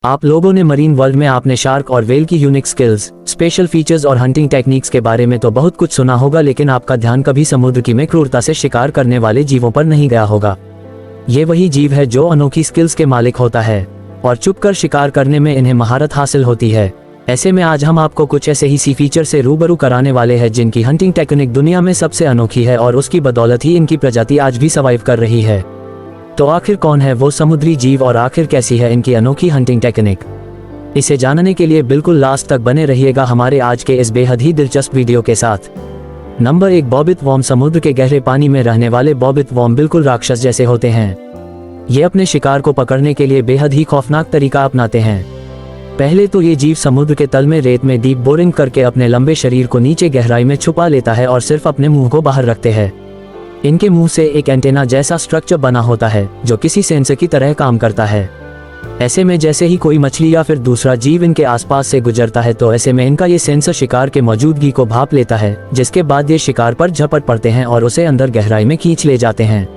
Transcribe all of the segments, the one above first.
आप लोगों ने मरीन वर्ल्ड में आपने शार्क और व्हेल की यूनिक स्किल्स, स्पेशल फीचर्स और हंटिंग टेक्निक्स के बारे में तो बहुत कुछ सुना होगा, लेकिन आपका ध्यान कभी समुद्र की में क्रूरता से शिकार करने वाले जीवों पर नहीं गया होगा। ये वही जीव है जो अनोखी स्किल्स के मालिक होता है और छुपकर शिकार करने में इन्हें महारत हासिल होती है। ऐसे में आज हम आपको कुछ ऐसे ही सी फीचर से रूबरू कराने वाले हैं जिनकी हंटिंग टेक्निक दुनिया में सबसे अनोखी है और उसकी बदौलत ही इनकी प्रजाति आज भी सर्वाइव कर रही है। तो आखिर कौन है वो समुद्री जीव और आखिर कैसी है इनकी अनोखी हंटिंग टेक्निक? इसे जानने के लिए बिल्कुल लास्ट तक बने रहिएगा हमारे आज के इस बेहद ही दिलचस्प वीडियो के साथ। Number 1, bobbit worm. समुद्र के गहरे पानी में रहने वाले बॉबिट वॉर्म बिल्कुल राक्षस जैसे होते हैं। ये अपने शिकार को पकड़ने के लिए बेहद ही खौफनाक तरीका अपनाते हैं। पहले तो ये जीव समुद्र के तल में रेत में डीप बोरिंग करके अपने लंबे शरीर को नीचे गहराई में छुपा लेता है और सिर्फ अपने मुंह को बाहर रखते हैं। इनके मुंह से एक एंटेना जैसा स्ट्रक्चर बना होता है जो किसी सेंसर की तरह काम करता है। ऐसे में जैसे ही कोई मछली या फिर दूसरा जीव इनके आसपास से गुजरता है तो ऐसे में इनका ये सेंसर शिकार के मौजूदगी को भाप लेता है, जिसके बाद ये शिकार पर झपट पड़ते हैं और उसे अंदर गहराई में खींच ले जाते हैं।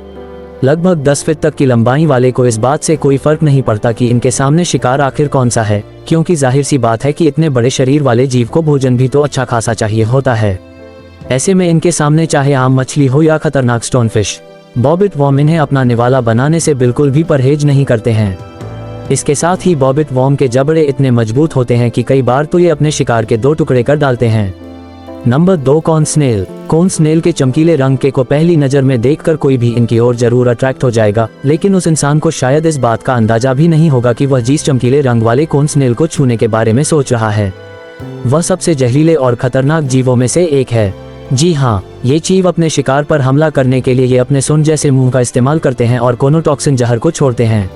लगभग 10 फीट तक की लंबाई वाले को इस बात से कोई फर्क नहीं पड़ता कि इनके सामने शिकार आखिर कौन सा है, क्योंकि जाहिर सी बात है कि इतने बड़े शरीर वाले जीव को भोजन भी तो अच्छा खासा चाहिए होता है। ऐसे में इनके सामने चाहे आम मछली हो या खतरनाक स्टोनफिश, बॉबिट वॉर्म इन्हें अपना निवाला बनाने से बिल्कुल भी परहेज नहीं करते हैं। इसके साथ ही बॉबिट वॉर्म के जबड़े इतने मजबूत होते हैं कि कई बार तो ये अपने शिकार के 2 टुकड़े कर डालते हैं। Number 2, cone snail. Cone snail के चमकीले रंग के को पहली नजर में देखकर कोई भी इनकी ओर जरूर अट्रैक्ट हो जाएगा, लेकिन उस इंसान को शायद इस बात का अंदाजा भी नहीं होगा कि वह जिस चमकीले रंग वाले कॉर्न स्नेल को छूने के बारे में सोच रहा है वह सबसे जहरीले और खतरनाक जीवों में से एक है। जी हाँ, ये जीव अपने शिकार पर हमला करने के लिए ये अपने सुन जैसे मुंह का इस्तेमाल करते हैं और कोनोटॉक्सिन जहर को छोड़ते हैं।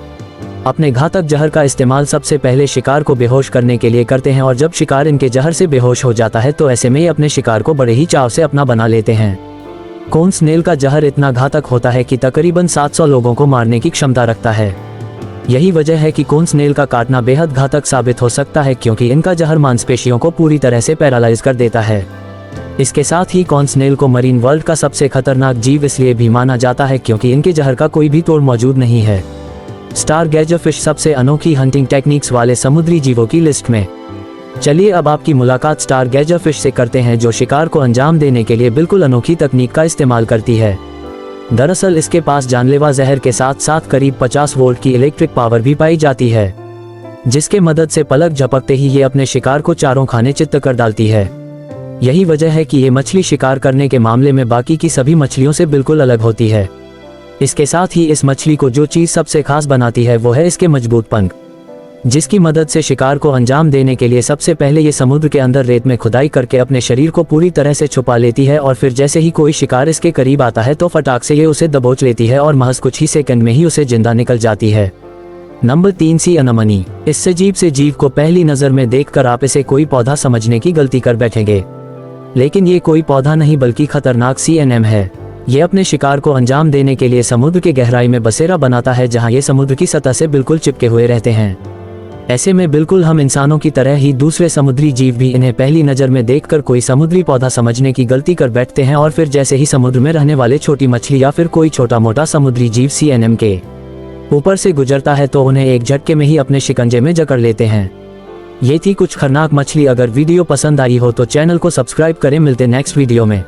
अपने घातक जहर का इस्तेमाल सबसे पहले शिकार को बेहोश करने के लिए करते हैं और जब शिकार इनके जहर से बेहोश हो जाता है तो ऐसे में ये अपने शिकार को बड़े ही चाव से अपना बना लेते हैं। कॉर्न स्नेल का जहर इतना घातक होता है कि तकरीबन 700 लोगों को मारने की क्षमता रखता है। यही वजह है कि कॉर्न स्नेल का काटना बेहद घातक साबित हो सकता है, क्योंकि इनका जहर मांसपेशियों को पूरी तरह से पैरालाइज कर देता है। इसके साथ ही कॉर्न स्नेल को मरीन वर्ल्ड का सबसे खतरनाक जीव इसलिए भी माना जाता है क्योंकि इनके जहर का कोई भी तोड़ मौजूद नहीं है। स्टारगेजर फिश सबसे अनोखी हंटिंग टेक्निक्स वाले समुद्री जीवों की लिस्ट में। चलिए अब आपकी मुलाकात स्टारगेजर फिश से करते हैं, जो शिकार को अंजाम देने के लिए बिल्कुल अनोखी तकनीक का इस्तेमाल करती है। दरअसल इसके पास जानलेवा जहर के साथ साथ करीब 50 वोल्ट की इलेक्ट्रिक पावर भी पाई जाती है, जिसके मदद से पलक झपकते ही ये अपने शिकार को चारों खाने चित्त कर डालती है। यही वजह है कि ये मछली शिकार करने के मामले में बाकी की सभी मछलियों से बिल्कुल अलग होती है। इसके साथ ही इस मछली को जो चीज सबसे खास बनाती है वो है इसके मजबूत पंख, जिसकी मदद से शिकार को अंजाम देने के लिए सबसे पहले ये समुद्र के अंदर रेत में खुदाई करके अपने शरीर को पूरी तरह से छुपा लेती है और फिर जैसे ही कोई शिकार इसके करीब आता है तो फटाक से ये उसे दबोच लेती है और महज कुछ ही सेकंड में ही उसे जिंदा निकल जाती है। नंबर 3, सी अनमनी। इस अजीब से जीव को पहली नजर में देखकर आप इसे कोई पौधा समझने की गलती कर बैठेंगे, लेकिन ये कोई पौधा नहीं बल्कि खतरनाक CNM है। ये अपने शिकार को अंजाम देने के लिए समुद्र के गहराई में बसेरा बनाता है, जहां ये समुद्र की सतह से बिल्कुल चिपके हुए रहते हैं। ऐसे में बिल्कुल हम इंसानों की तरह ही दूसरे समुद्री जीव भी इन्हें पहली नजर में देखकर कोई समुद्री पौधा समझने की गलती कर बैठते हैं और फिर जैसे ही समुद्र में रहने वाले छोटी मछली या फिर कोई छोटा मोटा समुद्री जीव CNM के ऊपर से गुजरता है तो उन्हें एक झटके में ही अपने शिकंजे में जकड़ लेते हैं। ये थी कुछ खतरनाक मछली। अगर वीडियो पसंद आई हो तो चैनल को सब्सक्राइब करें। मिलते नेक्स्ट वीडियो में।